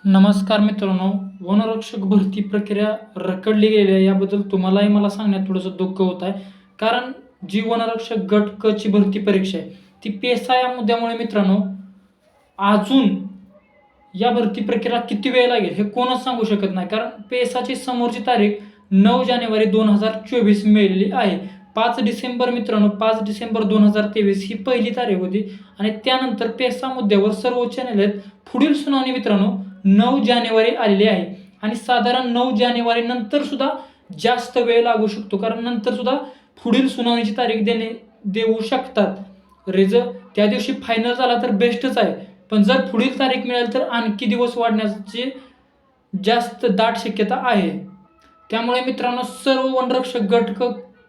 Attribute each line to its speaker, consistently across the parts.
Speaker 1: नमस्कार मित्रांनो. वनरक्षक भरती प्रक्रिया रखडली गेली आहे याबद्दल तुम्हालाही मला सांगण्यात थोडंसं दुःख होत आहे. कारण जी वनरक्षक गट क ची भरती परीक्षा आहे ती पेसा या मुद्द्यामुळे मित्रांनो अजून या भरती प्रक्रियेला किती वेळ लागेल हे कोणच सांगू शकत नाही. कारण पेसाची समोरची तारीख 9 जानेवारी 2024 मिळालेली आहे. 5 डिसेंबर मित्रांनो, 5 डिसेंबर 2023 ही पहिली तारीख होती आणि त्यानंतर पेसा मुद्द्यावर सर्वोच्च न्यायालयात पुढील सुनावणी मित्रांनो 9 जानेवारी आलेली आहे आणि साधारण 9 जानेवारी नंतर सुद्धा जास्त वेळ लागू शकतो. कारण नंतर सुद्धा पुढील सुनावणीची तारीख देऊ शकतात. त्या दिवशी फायनल झाला तर बेस्टच आहे. पण जर पुढील तारीख मिळाली तर आणखी दिवस वाढण्याची जास्त दाट शक्यता आहे. त्यामुळे मित्रांनो सर्व वनरक्षक गट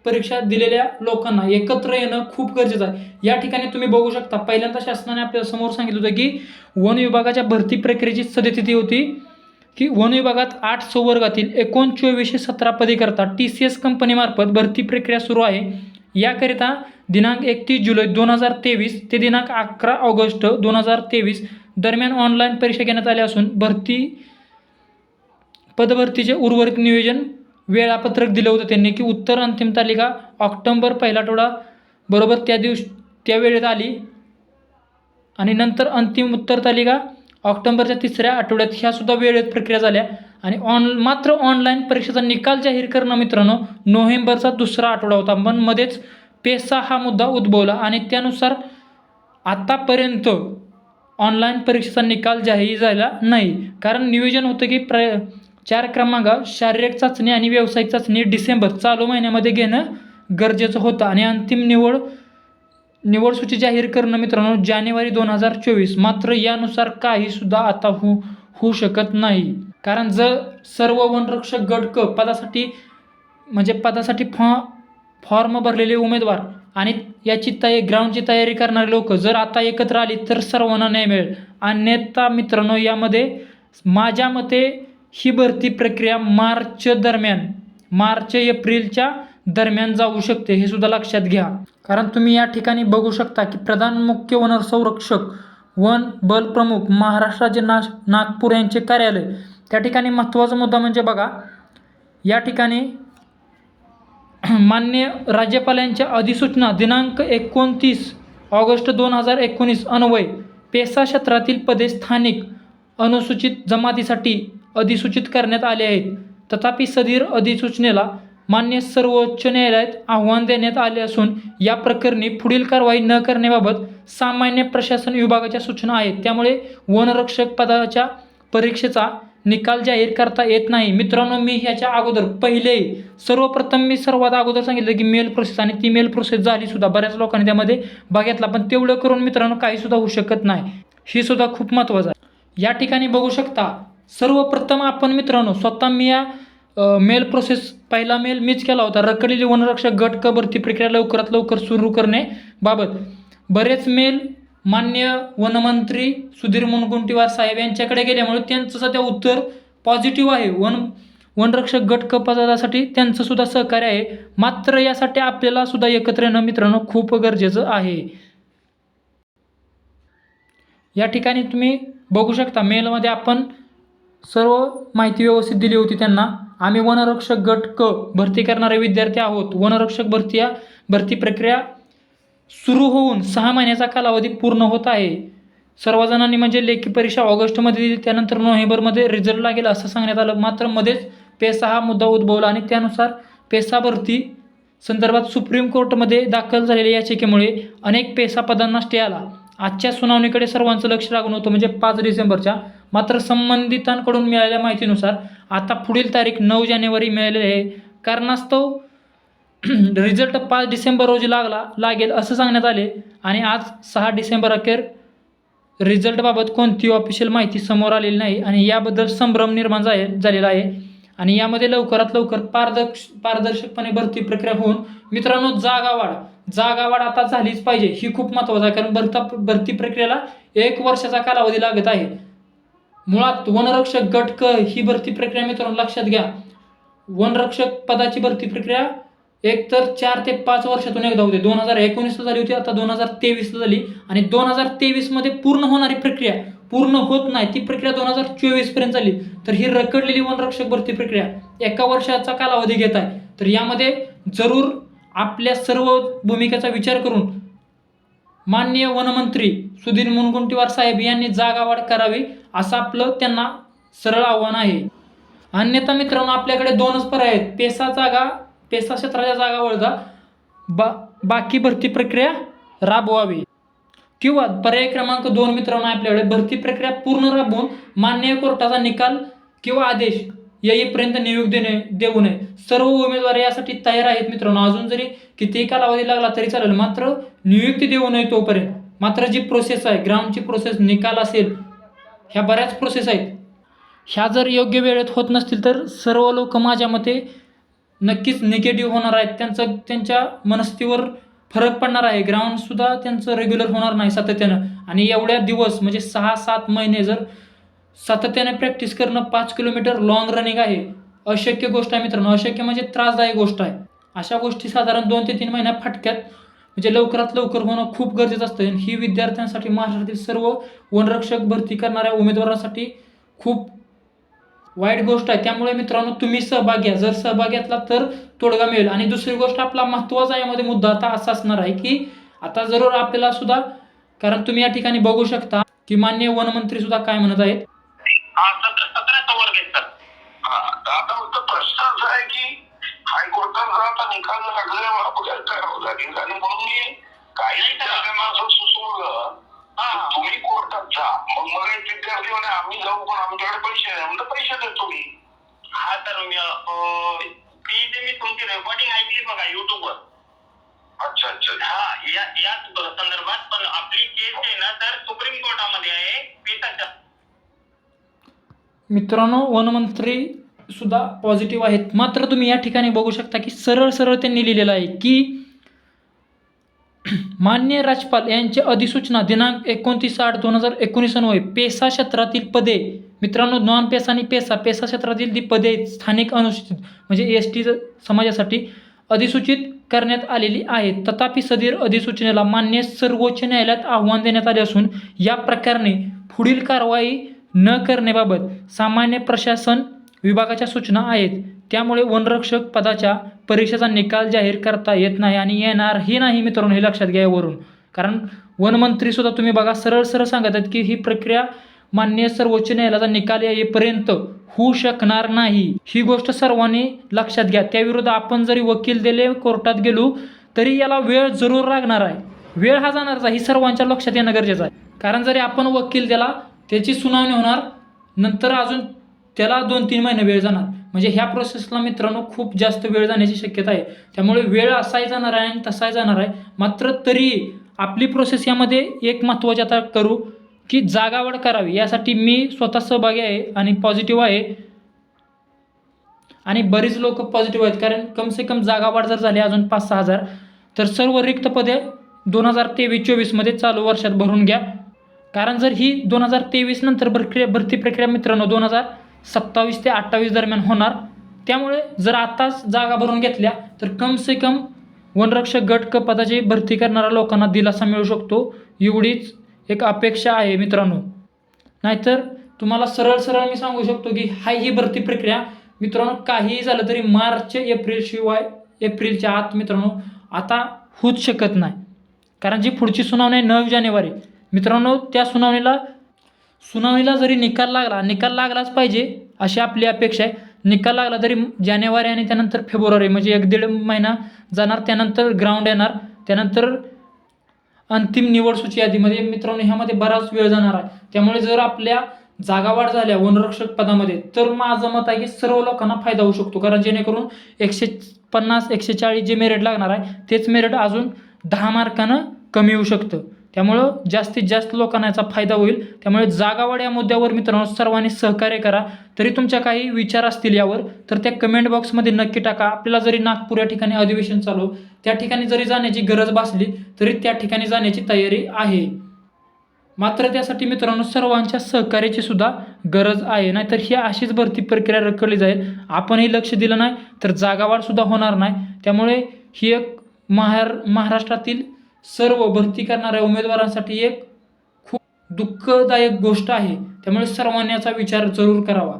Speaker 1: परीक्षा दिलेल्या लोकांना एकत्र येणं खूप गरजेचं आहे. या ठिकाणी तुम्ही बघू शकता, पहिल्यांदा शासनाने आपल्या समोर सांगितलं होतं की वन विभागाच्या भरती प्रक्रियेची सद्यस्थिती होती की वन विभागात 8 संवर्गातील एकूण 2417 पदीकरता TCS कंपनीमार्फत भरती प्रक्रिया सुरू आहे. याकरिता दिनांक 31 जुलै 2023 ते दिनांक 11 ऑगस्ट 2023 दरम्यान ऑनलाईन परीक्षा घेण्यात आल्या असून पदभरतीचे उर्वरित नियोजन वेळापत्रक दिलं होतं त्यांनी की उत्तर अंतिम तालिका ऑक्टोबर पहिला आठवडा बरोबर त्या वेळेत आली आणि नंतर अंतिम उत्तर तालिका ऑक्टोबरच्या 3ऱ्या आठवड्यात ह्या सुद्धा वेळेत प्रक्रिया झाल्या आणि मात्र ऑनलाईन परीक्षेचा निकाल जाहीर करणं मित्रांनो नोव्हेंबरचा 2रा आठवडा होता. पण मध्येच पेसा हा मुद्दा उद्भवला आणि त्यानुसार आतापर्यंत ऑनलाईन परीक्षेचा निकाल जाहीर झाला नाही. कारण नियोजन होतं की 4 क्रमांकात शारीरिक चाचणी आणि व्यावसायिक चाचणी डिसेंबर चालू महिन्यामध्ये घेणं गरजेचं होतं आणि अंतिम निवड सूची जाहीर करणं मित्रांनो जानेवारी 2024. मात्र यानुसार काही सुद्धा आता होऊ शकत नाही. कारण जर सर्व वनरक्षक गट क पदासाठी फॉर्म भरलेले उमेदवार आणि याची ग्राउंडची तयारी करणारे लोक जर आता एकत्र आली तर सर्वांना न्याय मिळेल. अन्यथा मित्रांनो यामध्ये माझ्या मते ही भरती प्रक्रिया मार्च एप्रिलच्या दरम्यान जाऊ शकते, हे सुद्धा लक्षात घ्या. कारण तुम्ही या ठिकाणी बघू शकता की प्रधान मुख्य वनसंरक्षक वन बल प्रमुख महाराष्ट्र राज्य नागपूर यांचे कार्यालय. त्या ठिकाणी महत्त्वाचा मुद्दा म्हणजे बघा, या ठिकाणी मान्य राज्यपालांच्या अधिसूचना दिनांक 29 ऑगस्ट 2019 अन्वये पेसा क्षेत्रातील पदे स्थानिक अनुसूचित जमातीसाठी अधिसूचित करण्यात आले आहेत. तथापि सदर अधिसूचनेला मान्य सर्वोच्च न्यायालयात आव्हान देण्यात आले असून या प्रकरणी पुढील कारवाई न करण्याबाबत सामान्य प्रशासन विभागाच्या सूचना आहेत. त्यामुळे वनरक्षक पदाच्या परीक्षेचा निकाल जाहीर करता येत नाही. मित्रांनो मी ह्याच्या अगोदर सर्वप्रथम सर्वात अगोदर सांगितलं की मेल प्रोसेस आणि ती मेल प्रोसेस झाली सुद्धा. बऱ्याच लोकांनी त्यामध्ये बघितला, पण तेवढं करून मित्रांनो काही सुद्धा होऊ शकत नाही. ही सुद्धा खूप महत्त्वाचं आहे. या ठिकाणी बघू शकता, सर्वप्रथम आपण मित्रांनो स्वतः मी या मेल प्रोसेस पहिला मेल मीच केला होता. रखडलेली वनरक्षक गट क भरती प्रक्रिया लवकरात लवकर सुरू करण्याबाबत बरेच मेल मान्य वनमंत्री सुधीर मुनगंटीवार साहेब यांच्याकडे गेल्यामुळे त्यांचं सध्या उत्तर पॉझिटिव्ह आहे. वनरक्षक गट क पदासाठी त्यांचं सुद्धा सहकार्य आहे. मात्र यासाठी आपल्याला सुद्धा एकत्र येणं मित्रांनो खूप गरजेचं आहे. या ठिकाणी तुम्ही बघू शकता मेलमध्ये आपण सर्व माहिती व्यवस्थित दिली होती त्यांना. आम्ही वनरक्षक गट क भरती करणारे विद्यार्थी आहोत. वनरक्षक भरती प्रक्रिया सुरू होऊन 6 महिन्याचा कालावधी पूर्ण होत आहे. सर्वजणांनी म्हणजे लेखी परीक्षा ऑगस्टमध्ये दिली, त्यानंतर नोव्हेंबरमध्ये रिझल्ट लागेल असं सांगण्यात आलं. मात्र मध्येच पेसा हा मुद्दा उद्भवला आणि त्यानुसार पेसा भरती संदर्भात सुप्रीम कोर्टमध्ये दाखल झालेल्या याचिकेमुळे अनेक पेसा पदांना स्टे आला. आजच्या सुनावणीकडे सर्वांचं लक्ष लागून होतं म्हणजे 5 डिसेंबरच्या. मात्र संबंधितांकडून मिळालेल्या माहितीनुसार आता पुढील तारीख 9 जानेवारी मिळालेली आहे. कारणास्तव रिझल्ट 5 डिसेंबर रोजी लागेल असं सांगण्यात आले आणि आज 6 डिसेंबर अखेर रिझल्टबाबत कोणतीही ऑफिशियल माहिती समोर आलेली नाही आणि याबद्दल संभ्रम निर्माण झालेला आहे. आणि यामध्ये लवकरात लवकर पारदर्शकपणे भरती प्रक्रिया होऊन मित्रांनो जागा वाढ आता झालीच पाहिजे. ही खूप महत्त्वाचं आहे. कारण भरती प्रक्रियेला 1 वर्षाचा कालावधी लागत आहे. मुळात वनरक्षक गट क ही भरती प्रक्रिया मित्रांनो लक्षात घ्या, वनरक्षक पदाची भरती प्रक्रिया एकतर 4 ते 5 वर्षातून एकदा होते. 2019 झाली होती, आता 2023 झाली आणि 2023 मध्ये पूर्ण होणारी प्रक्रिया पूर्ण होत नाही, ती प्रक्रिया 2024 पर्यंत झाली, तर ही रखडलेली वनरक्षक भरती प्रक्रिया 1 वर्षाचा कालावधी घेत आहे. तर यामध्ये जरूर आपल्या सर्व भूमिकेचा विचार करून माननीय वनमंत्री सुधीर मुनगंटीवार साहेब यांनी जागावाढ करावी, असं आपलं त्यांना सरळ आव्हान आहे. अन्यथा मित्रांनो, आपल्याकडे 2च पर्याय आहेत. पेसा क्षेत्राच्या जागा वळगा, बाकी भरती प्रक्रिया राबवावी, किंवा पर्याय क्रमांक 2 मित्रांनो, आपल्याकडे भरती प्रक्रिया पूर्ण राबवून मान्य कोर्टाचा निकाल किंवा आदेश येईपर्यंत नियुक्ती देऊ नये. सर्व उमेदवार यासाठी तयार आहेत मित्रांनो. अजून जरी कितीही कालावधी लागला तरी चालेल, मात्र नियुक्ती देऊ नये तोपर्यंत. मात्र जी प्रोसेस आहे, ग्राउंडची प्रोसेस, निकाल असेल, ह्या बऱ्याच प्रोसेस आहेत. ह्या जर योग्य वेळेत होत नसतील तर सर्व लोक माझ्या मते नक्कीच निगेटिव्ह होणार आहेत. त्यांच्या मनस्थितीवर फरक पडणार आहे. ग्राउंडसुद्धा त्यांचं रेग्युलर होणार नाही सातत्यानं. आणि एवढ्या दिवस म्हणजे 6-7 महिने जर सातत्याने प्रॅक्टिस करणं, 5 किलोमीटर लॉंग रनिंग आहे, अशक्य गोष्ट आहे मित्रांनो. अशक्य म्हणजे त्रासदायक गोष्ट आहे. अशा गोष्टी साधारण 2 ते 3 महिन्यात फटक्यात म्हणजे लवकरात लवकर होणं खूप गरजेचं असतं. ही विद्यार्थ्यांसाठी, महाराष्ट्रातील सर्व वनरक्षक भरती करणाऱ्या उमेदवारांसाठी खूप वाईट गोष्ट आहे. त्यामुळे मित्रांनो, तुम्ही सहभाग घ्या. जर सहभाग घेतला तर तोडगा मिळेल. आणि दुसरी गोष्ट, आपला महत्त्वाचा यामध्ये मुद्दा आता असा असणार आहे की आता जरूर आपल्याला सुद्धा, कारण तुम्ही या ठिकाणी बघू शकता की माननीय वनमंत्री सुद्धा काय म्हणत आहेत.
Speaker 2: 17चा वर्ग आहे सर. आता फक्त प्रश्न असा आहे की हायकोर्टाचा आता निकाल लागल्यावर आपल्याला करावं लागेल. आणि म्हणून मी काही विद्यार्थ्यांना असं सुचवलं, तुम्ही कोर्टात जा. मग मला एक विद्यार्थी म्हणे आम्ही जाऊ, पण आमच्याकडे पैसे नाही. म्हणजे पैसे देतो मी. हा तर ती जे मी तुमची रेकॉर्डिंग ऐकली बघा युट्यूबवर. अच्छा अच्छा. या संदर्भात. पण आपली केस आहे ना तर सुप्रीम कोर्टामध्ये आहे. पेसाच्या
Speaker 1: मित्रांनो, वनमंत्री सुद्धा पॉझिटिव्ह आहेत. मात्र तुम्ही या ठिकाणी बघू शकता की सरळ त्यांनी लिहिलेलं आहे की मान्य राज्यपाल यांची अधिसूचना दिनांक 29/8/2019 अन्वये पेसा क्षेत्रातील पदे, मित्रांनो, नॉन पेसा आणि पेसा क्षेत्रातील ती पदे स्थानिक अनुसूचित म्हणजे ST समाजासाठी अधिसूचित करण्यात आलेली आहेत. तथापि सदर अधिसूचनेला मान्य सर्वोच्च न्यायालयात आव्हान देण्यात आले असून या प्रकरणी पुढील कारवाई न करण्याबाबत सामान्य प्रशासन विभागाच्या सूचना आहेत. त्यामुळे वनरक्षक पदाच्या परीक्षेचा निकाल जाहीर करता येत नाही आणि येणारही नाही मित्रांनो, हे लक्षात घ्या यावरून. कारण वनमंत्री सुद्धा तुम्ही बघा सरळ सांगत आहेत की ही प्रक्रिया मान्य सर्वोच्च न्यायालयाचा निकाल येईपर्यंत होऊ शकणार नाही. ही गोष्ट सर्वांनी लक्षात घ्या. त्याविरुद्ध आपण जरी वकील दिले, कोर्टात गेलो, तरी याला वेळ जरूर लागणार आहे. वेळ हा जाणारच आहे, ही सर्वांच्या लक्षात येणं गरजेचं आहे. कारण जरी आपण वकील दिला, त्याची सुनावणी होणार, नंतर अजून त्याला 2-3 महिने वेळ जाणार. म्हणजे ह्या प्रोसेसला मित्रांनो खूप जास्त वेळ जाण्याची शक्यता आहे. त्यामुळे वेळ असाही जाणार आहे आणि तसाही जाणार आहे. मात्र तरी आपली प्रोसेस यामध्ये एक महत्त्वाची आता करू की जागावाढ करावी. यासाठी मी स्वतः सहभागी आहे आणि पॉझिटिव्ह आहे. आणि बरीच लोक पॉझिटिव्ह आहेत. कारण कमसे कम जागावाढ जर झाली अजून 5-6 हजार, तर सर्व रिक्त पदे 2023-24 मध्ये चालू वर्षात भरून घ्या. कारण जर ही 2023 नंतर भरती प्रक्रिया मित्रांनो 2027 ते 28 दरम्यान होणार. त्यामुळे जर आताच जागा भरून घेतल्या तर कमसे कम वनरक्षक गट क पदाची भरती करणाऱ्या लोकांना दिलासा मिळू शकतो, एवढीच एक अपेक्षा आहे मित्रांनो. नाहीतर तुम्हाला सरळ मी सांगू शकतो की ही भरती प्रक्रिया मित्रांनो काहीही झालं तरी मार्च एप्रिलच्या आत मित्रांनो आता होऊच शकत नाही. कारण जी पुढची सुनावणी आहे 9 जानेवारी मित्रांनो, त्या सुनावणीला जरी निकाल लागलाच पाहिजे अशी आपली अपेक्षा आहे. निकाल लागला तरी जानेवारी आणि त्यानंतर फेब्रुवारी म्हणजे 1-1.5 महिना जाणार. त्यानंतर ग्राउंड येणार, त्यानंतर अंतिम निवड सूची यादीमध्ये मित्रांनो ह्यामध्ये बराच वेळ जाणार आहे. त्यामुळे जर आपल्या जागावाढ झाल्या वनरक्षक पदामध्ये तर माझं मत आहे की सर्व लोकांना फायदा होऊ शकतो. कारण जेणेकरून 150-140 जे मेरिट लागणार आहे तेच मेरिट अजून 10 मार्कानं कमी होऊ शकतं. त्यामुळं जास्तीत जास्त लोकांना याचा फायदा होईल. त्यामुळे जागावाढ या मुद्द्यावर मित्रांनो सर्वांनी सहकार्य करा. तरी तुमच्या काही विचार असतील यावर तर त्या कमेंट बॉक्समध्ये नक्की टाका. आपल्याला जरी नागपूर या ठिकाणी अधिवेशन चालू, त्या ठिकाणी जरी जाण्याची गरज भासली तरी त्या ठिकाणी जाण्याची तयारी आहे. मात्र त्यासाठी मित्रांनो सर्वांच्या सहकार्याची सुद्धा गरज आहे. नाहीतर ही अशीच भरती प्रक्रिया रखडली जाईल. आपणही लक्ष दिलं नाही तर जागावाढ सुद्धा होणार नाही. त्यामुळे ही एक महाराष्ट्रातील सर्व भरती करणाऱ्या उमेदवारांसाठी एक खूप दुःखदायक गोष्ट आहे. त्यामुळे सर्वांनी याचा विचार जरूर करावा.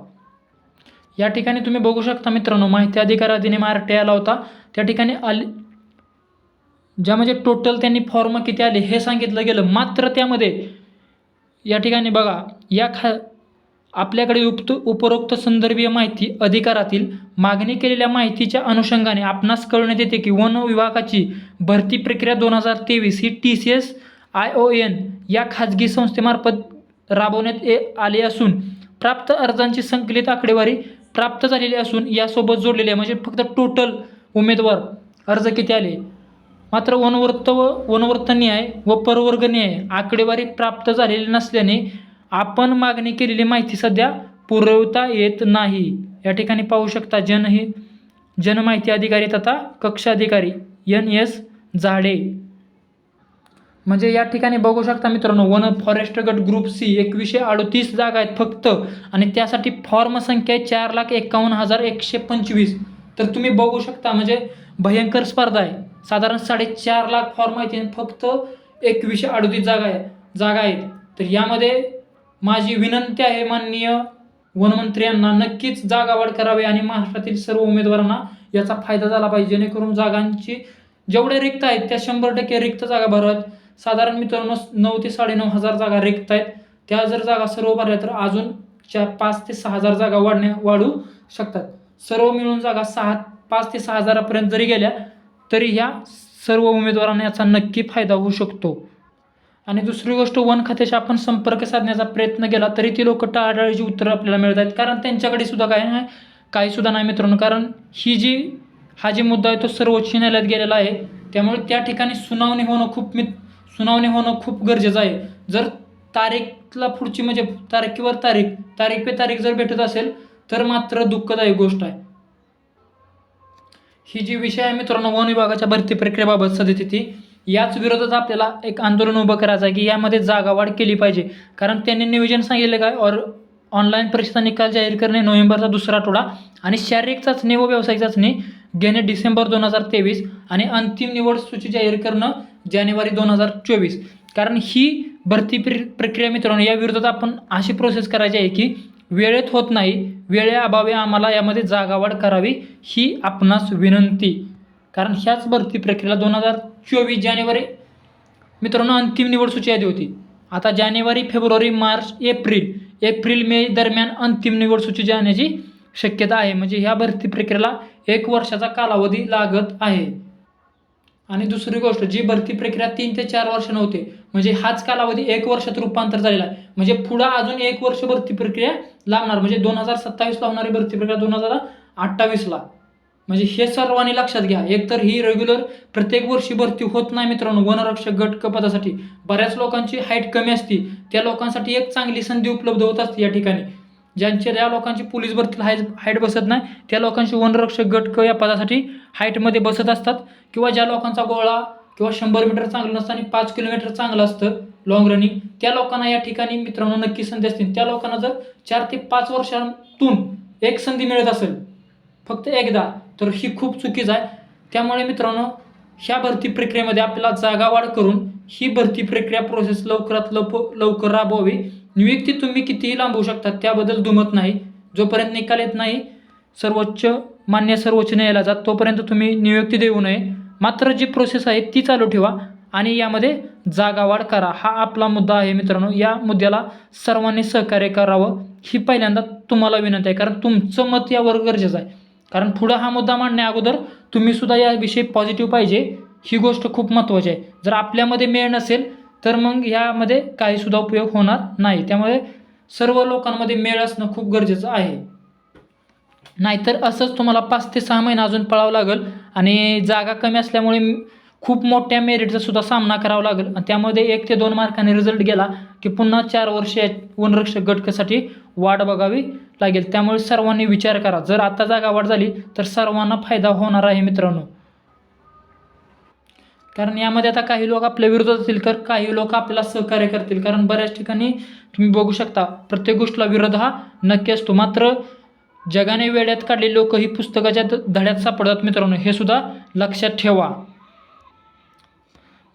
Speaker 1: या ठिकाणी तुम्ही बघू शकता मित्रांनो, माहिती अधिकार अधिनियम RTI आला होता. त्या ठिकाणी ज्या म्हणजे टोटल त्यांनी फॉर्म किती आले हे सांगितलं गेलं. मात्र त्यामध्ये या ठिकाणी बघा, आपल्याकडे उपरोक्त संदर्भीय माहिती अधिकारातील मागणी केलेल्या माहितीच्या अनुषंगाने आपणास कळवण्यात येते की वन विभागाची भरती प्रक्रिया 2023 ही TCS ION या खाजगी संस्थेमार्फत राबवण्यात आली असून प्राप्त अर्जांची संकलित आकडेवारी प्राप्त झालेली असून यासोबत जोडलेली आहे. म्हणजे फक्त टोटल उमेदवार अर्ज किती आले. मात्र वनवर्त न्याय व परवर्ग न्याय आकडेवारी प्राप्त झालेली नसल्याने आपण मागणी केलेली माहिती सध्या पुरवता येत नाही. या ठिकाणी पाहू शकता जनमाहिती अधिकारी तथा कक्ष अधिकारी NS झाडे. म्हणजे या ठिकाणी बघू शकता मित्रांनो, वन फॉरेस्ट गट ग्रुप C 2138 जागा आहेत फक्त आणि त्यासाठी फॉर्म संख्या आहे 4,51,125. तर तुम्ही बघू शकता म्हणजे भयंकर स्पर्धा आहे. साधारण 4.5 लाख फॉर्म आहेत आणि फक्त 2138 जागा आहेत. तर यामध्ये माझी विनंती आहे माननीय वनमंत्री यांना, नक्कीच जागा वाढ करावी आणि महाराष्ट्रातील सर्व उमेदवारांना याचा फायदा झाला पाहिजे, जेणेकरून जागांची जेवढे रिक्त आहेत त्या 100% रिक्त जागा भरत. साधारण मित्रांनो 9 ते 9,500 जागा रिक्त आहेत. त्या जर जागा सर्व भरल्या तर अजून 5 ते 6,000 जागा वाढू शकतात. सर्व मिळून जागा 5 ते 6,000पर्यंत जरी गेल्या तरी ह्या सर्व उमेदवारांना याचा नक्की फायदा होऊ शकतो. आणि दुसरी गोष्ट, वन खात्याशी आपण संपर्क साधण्याचा प्रयत्न केला तरी ती लोक टाळाटाळीची उत्तरं आपल्याला मिळत आहेत. कारण त्यांच्याकडे सुद्धा काही सुद्धा नाही मित्रांनो. कारण हा जी मुद्दा आहे तो सर्वोच्च न्यायालयात गेलेला आहे. त्यामुळे त्या ठिकाणी सुनावणी होणं खूप गरजेचं आहे. जर तारीखला पुढची म्हणजे तारीख पे तारीख जर भेटत असेल तर मात्र दुःखदायक गोष्ट आहे. ही जी विषय आहे मित्रांनो वन विभागाच्या भरती प्रक्रियेबाबत सद्यस्थिती, याच विरोधात आपल्याला एक आंदोलन उभं करायचं आहे की यामध्ये जागा वाढ केली पाहिजे. कारण त्यांनी नियोजन सांगितलं काय, ऑनलाईन परीक्षा निकाल जाहीर करणे नोव्हेंबरचा 2रा आठवडा आणि शारीरिक चाचणी व व्यावसायिक चाचणी घेणे डिसेंबर 2023 आणि अंतिम निवड सूची जाहीर करणं जानेवारी 2024. कारण ही भरती प्रक्रिया मित्रांनो या विरोधात आपण अशी प्रोसेस करायची आहे की वेळेत होत नाही, वेळेअभावी आम्हाला यामध्ये जागा वाढ करावी ही आपणास विनंती. कारण ह्याच भरती प्रक्रियेला 2024 जानेवारी मित्रांनो अंतिम निवड सूची आली होती. आता जानेवारी, फेब्रुवारी, मार्च, एप्रिल, मे दरम्यान अंतिम निवड सूची जाण्याची शक्यता आहे. म्हणजे ह्या भरती प्रक्रियेला 1 वर्षाचा कालावधी लागत आहे. आणि दुसरी गोष्ट, जी भरती प्रक्रिया 3 ते 4 वर्ष नव्हते, म्हणजे हाच कालावधी 1 वर्षात रूपांतर झालेला आहे. म्हणजे पुढं अजून 1 वर्ष भरती प्रक्रिया लागणार. म्हणजे 2027ला होणारी भरती प्रक्रिया 2028ला. म्हणजे हे सर्वांनी लक्षात घ्या. एकतर ही रेग्युलर प्रत्येक वर्षी भरती होत नाही मित्रांनो वनरक्षक गट क पदासाठी. बऱ्याच लोकांची हाईट कमी असते, त्या लोकांसाठी एक चांगली संधी उपलब्ध होत असते या ठिकाणी. ज्या लोकांची पोलीस भरतीला हाईट बसत नाही त्या लोकांची वनरक्षक गट क या पदासाठी हाईटमध्ये बसत असतात. किंवा ज्या लोकांचा गोळा किंवा 100 मीटर चांगलं नसतं आणि 5 किलोमीटर चांगलं असतं लॉंग रनिंग, त्या लोकांना या ठिकाणी मित्रांनो नक्की संधी असतील. त्या लोकांना जर 4 ते 5 वर्षांतून एक संधी मिळत असेल फक्त एकदा, तर ही खूप चुकीचं आहे. त्यामुळे मित्रांनो ह्या भरती प्रक्रियेमध्ये आपल्याला जागा वाढ करून ही भरती प्रक्रिया प्रोसेस लवकरात लवकर राबवावी. नियुक्ती तुम्ही कितीही लांबवू शकता, त्याबद्दल दुमत नाही. जोपर्यंत निकाल येत नाही सर्वोच्च न्यायालयाचा तोपर्यंत तुम्ही नियुक्ती देऊ नये. मात्र जी प्रोसेस आहे ती चालू ठेवा आणि यामध्ये जागा वाढ करा. हा आपला मुद्दा आहे मित्रांनो. या मुद्द्याला सर्वांनी सहकार्य करावं ही पहिल्यांदा तुम्हाला विनंती आहे. कारण तुमचं मत यावर गरजेचं आहे. कारण पुढं हा मुद्दा मांडण्या अगोदर तुम्ही सुद्धा याविषयी पॉझिटिव्ह पाहिजे. ही गोष्ट खूप महत्त्वाची आहे. जर आपल्यामध्ये मेळ नसेल तर मग ह्यामध्ये काहीसुद्धा उपयोग होणार नाही. त्यामुळे सर्व लोकांमध्ये मेळ असणं खूप गरजेचं आहे. नाहीतर असंच तुम्हाला 5 ते 6 महिना अजून पळावं लागेल आणि जागा कमी असल्यामुळे खूप मोठ्या मेरिटचा सुद्धा सामना करावा लागेल. आणि त्यामध्ये 1 ते 2 मार्काने रिझल्ट गेला की पुन्हा 4 वर्ष वनरक्षक गटसाठी वाट बघावी लागेल. त्यामुळे सर्वांनी विचार करा. जर आता जागा वाढ झाली तर सर्वांना फायदा होणार आहे मित्रांनो. कारण यामध्ये आता काही लोक आपल्या विरोधात असतील तर काही लोक आपल्याला सहकार्य करतील. कारण बऱ्याच ठिकाणी तुम्ही बघू शकता प्रत्येक गोष्टीला विरोध हा नक्की असतो. मात्र जगाने वेड्यात काढलेली लोक ही पुस्तकाच्या धड्यात सापडतात मित्रांनो, हे सुद्धा लक्षात ठेवा.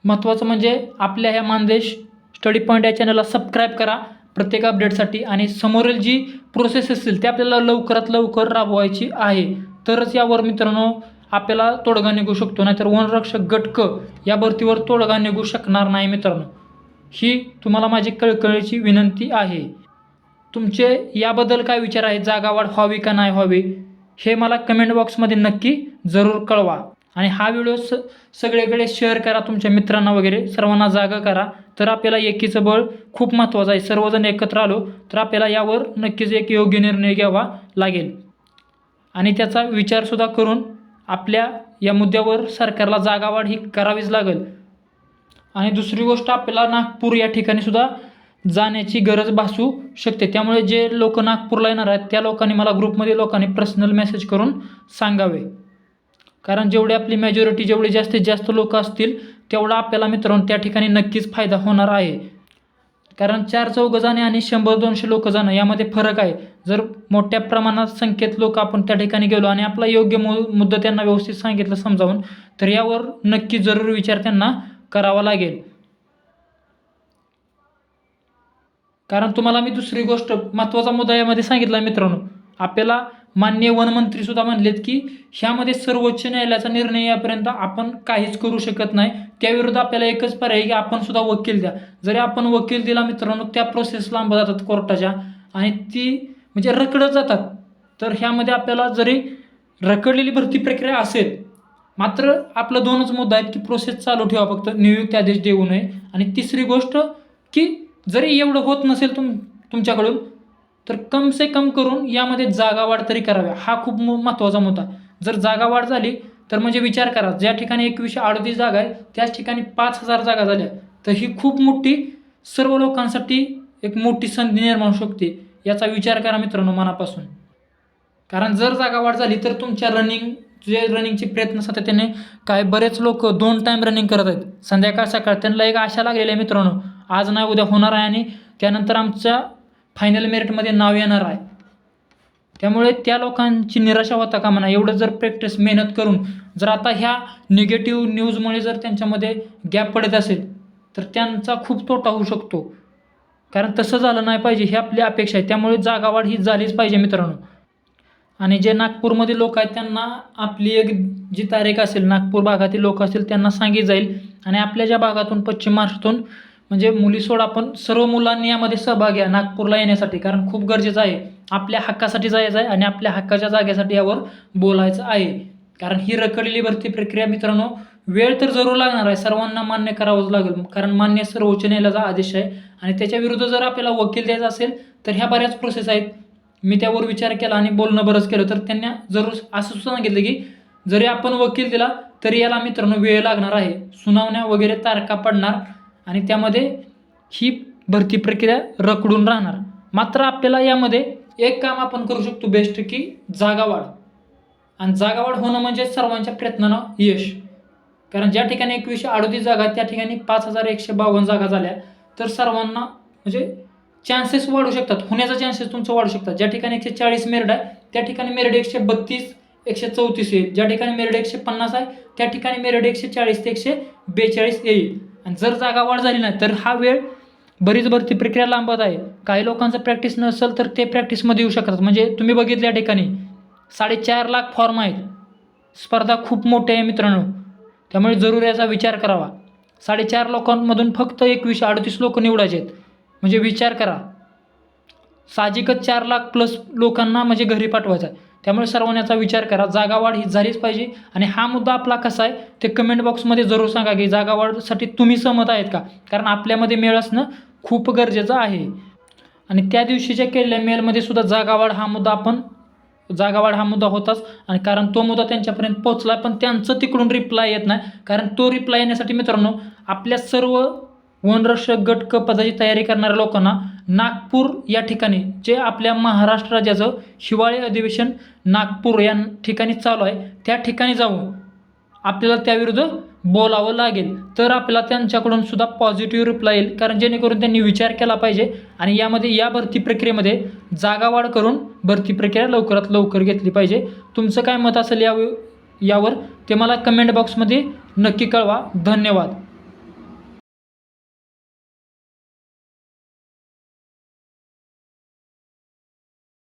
Speaker 1: महत्त्वाचं म्हणजे आपल्या ह्या मानदेश स्टडी पॉईंट या चॅनलला सबस्क्राईब करा प्रत्येक अपडेटसाठी. आणि समोरील जी प्रोसेस असेल ते आपल्याला लवकरात लवकर राबवायची आहे, तरच यावर मित्रांनो आपल्याला तोडगा निघू शकतो. नाहीतर वनरक्षक गट क या भरतीवर तोडगा निघू शकणार नाही मित्रांनो. ही तुम्हाला माझी कळकळीची विनंती आहे. तुमचे याबद्दल काय विचार आहे, जागा वाढ व्हावी का नाही व्हावी, हे मला कमेंट बॉक्समध्ये नक्की जरूर कळवा. आणि हा व्हिडिओ सगळीकडे शेअर करा तुमच्या मित्रांना वगैरे, सर्वांना जागा करा. तर आपल्याला एकीचं बळ खूप महत्त्वाचं आहे. सर्वजण एकत्र आलो तर आपल्याला यावर नक्कीच एक योग्य निर्णय घ्यावा लागेल. आणि त्याचा विचारसुद्धा करून आपल्या या मुद्द्यावर सरकारला जागावाढ ही करावीच लागेल. आणि दुसरी गोष्ट, आपल्याला नागपूर या ठिकाणी सुद्धा जाण्याची गरज भासू शकते. त्यामुळे जे लोक नागपूरला येणार आहेत त्या लोकांनी मला ग्रुपमध्ये लोकांनी पर्सनल मेसेज करून सांगावे. कारण जेवढी आपली मेजॉरिटी, जेवढे जास्तीत जास्त लोक असतील तेवढा आपल्याला मित्रांनो त्या ठिकाणी नक्कीच फायदा होणार आहे. कारण 4-4 जाणे आणि 100-200 लोक जाणं यामध्ये फरक आहे. जर मोठ्या प्रमाणात संख्येत लोक आपण त्या ठिकाणी गेलो आणि आपला योग्य मुद्दा त्यांना व्यवस्थित सांगितलं समजावून, तर यावर नक्की जरूर विचार त्यांना करावा लागेल. कारण तुम्हाला मी दुसरी गोष्ट महत्त्वाचा मुद्दा यामध्ये सांगितला मित्रांनो, आपल्याला माननीय वनमंत्री सुद्धा म्हणलेत की ह्यामध्ये सर्वोच्च न्यायालयाचा निर्णय यापर्यंत आपण काहीच करू शकत नाही. त्याविरुद्ध आपल्याला एकच पर्याय की आपण सुद्धा वकील द्या. जरी आपण वकील दिला मित्रांनो, त्या प्रोसेस लांब जातात कोर्टाच्या आणि ती म्हणजे रखडत जातात. तर ह्यामध्ये आपल्याला जरी रखडलेली भरती प्रक्रिया असेल, मात्र आपलं 2च मुद्दा आहेत की प्रोसेस चालू ठेवा, फक्त नियुक्ती आदेश देऊ नये. आणि तिसरी गोष्ट की जरी एवढं होत नसेल तुमच्याकडून, तर कम से कम करून यामध्ये जागा वाढ तरी कराव्या. हा खूप महत्त्वाचा मुद्दा. जर जागा वाढ झाली तर म्हणजे विचार करा, ज्या ठिकाणी 2138 जागा आहे त्याच ठिकाणी 5000 जागा झाल्या, तर ही खूप मोठी, सर्व लोकांसाठी एक मोठी संधी निर्माण होऊ शकते. याचा विचार करा मित्रांनो मनापासून. कारण जर जागा वाढ झाली तर तुमच्या रनिंगचे प्रयत्न सातत्याने, काय बरेच लोक 2 टाईम रनिंग करत आहेत, संध्याकाळ सकाळ. त्यांना एक आशा लागलेली आहे मित्रांनो, आज नाही उद्या होणार आहे आणि त्यानंतर आमच्या फायनल मेरिटमध्ये नाव येणार आहे. त्यामुळे त्या लोकांची निराशा होता कामा नये. एवढं जर प्रॅक्टिस मेहनत करून जर आता ह्या निगेटिव्ह न्यूजमुळे जर त्यांच्यामध्ये गॅप पडत असेल तर त्यांचा खूप तोटा होऊ शकतो. कारण तसं झालं नाही पाहिजे, ही आपली अपेक्षा आहे. त्यामुळे जागावाढ ही झालीच पाहिजे मित्रांनो. आणि जे नागपूरमध्ये लोक आहेत त्यांना आपली एक जी तारीख असेल, नागपूर भागातील लोक असतील त्यांना सांगितलं जाईल. आणि आपल्या ज्या भागातून, पश्चिम महाराष्ट्रातून म्हणजे मुली सोड, आपण सर्व मुलांनी यामध्ये सहभाग घ्या नागपूरला येण्यासाठी. कारण खूप गरजेचं आहे, आपल्या हक्कासाठी जायचं आहे आणि आपल्या हक्काच्या जागेसाठी यावर बोलायचं आहे. कारण ही रखडलेली भरती प्रक्रिया मित्रांनो, वेळ तर जरूर लागणार आहे, सर्वांना मान्य करावंच लागेल. कारण मान्य सर्वोच्च न्यायालयाचा आदेश आहे आणि त्याच्या विरुद्ध जर आपल्याला वकील द्यायचा असेल तर ह्या बऱ्याच प्रोसेस आहेत. मी त्यावर विचार केला आणि बोलणं बरंच केलं, तर त्यांना जरूर असं सुद्धा सांगितलं की जरी आपण वकील दिला तरी याला मित्रांनो वेळ लागणार आहे, सुनावण्या वगैरे तारखा पडणार आणि त्यामध्ये ही भरती प्रक्रिया रखडून राहणार. मात्र आपल्याला यामध्ये एक काम आपण करू शकतो बेस्ट, की जागा वाढ. आणि जागा वाढ होणं म्हणजे सर्वांच्या प्रयत्नांना यश. कारण ज्या ठिकाणी 2138 जागा त्या ठिकाणी 5152 जागा झाल्या, तर सर्वांना म्हणजे चान्सेस वाढू शकतात, होण्याचा चान्सेस तुमचं वाढू शकतात. ज्या ठिकाणी 140 मेरिट आहे त्या ठिकाणी मेरिट 132 134 येईल. ज्या ठिकाणी मेरिट 150 आहे त्या ठिकाणी मेरिट 140 ते 142 येईल. आणि जर जागा वाढ झाली नाही तर हा वेळ, बरीच भरती प्रक्रिया लांबत आहे. काही लोकांचं प्रॅक्टिस नसेल तर ते प्रॅक्टिसमध्ये येऊ शकतात. म्हणजे तुम्ही बघितलं या ठिकाणी 4.5 लाख फॉर्म आहेत, स्पर्धा खूप मोठी आहे मित्रांनो. त्यामुळे जरूर याचा विचार करावा. 4.5 लोकांमधून फक्त 2138 लोक निवडायचे आहेत. म्हणजे विचार करा, साहजिकच 4 लाख प्लस लोकांना म्हणजे घरी पाठवायचा आहे. त्यामुळे सर्वांनी याचा विचार करा. जागावाढ ही झालीच पाहिजे. आणि हा मुद्दा आपला कसा आहे ते कमेंट बॉक्समध्ये जरूर सांगा की जागावाढसाठी तुम्ही सहमत आहेत का. कारण आपल्यामध्ये मेळ असणं खूप गरजेचं आहे. आणि त्या दिवशीच्या केलेल्या मेलमध्ये सुद्धा जागावाढ हा मुद्दा होताच. आणि कारण तो मुद्दा त्यांच्यापर्यंत पोहोचला, पण त्यांचं तिकडून रिप्लाय येत नाही. कारण तो रिप्लाय येण्यासाठी मित्रांनो आपल्या सर्व वनरक्षक गट क पदाची तयारी करणाऱ्या लोकांना नागपूर या ठिकाणी, जे आपल्या महाराष्ट्र राज्याचं हिवाळी अधिवेशन नागपूर या ठिकाणी चालू आहे, त्या ठिकाणी जाऊन आपल्याला त्याविरुद्ध बोलावं लागेल. तर आपल्याला त्यांच्याकडून सुद्धा पॉझिटिव्ह रिप्लाय येईल. कारण जेणेकरून त्यांनी विचार केला पाहिजे आणि या भरती प्रक्रियेमध्ये जागावाढ करून भरती प्रक्रिया लवकरात लवकर घेतली पाहिजे. तुमचं काय मत असेल यावर ते मला कमेंट बॉक्समध्ये नक्की कळवा. धन्यवाद.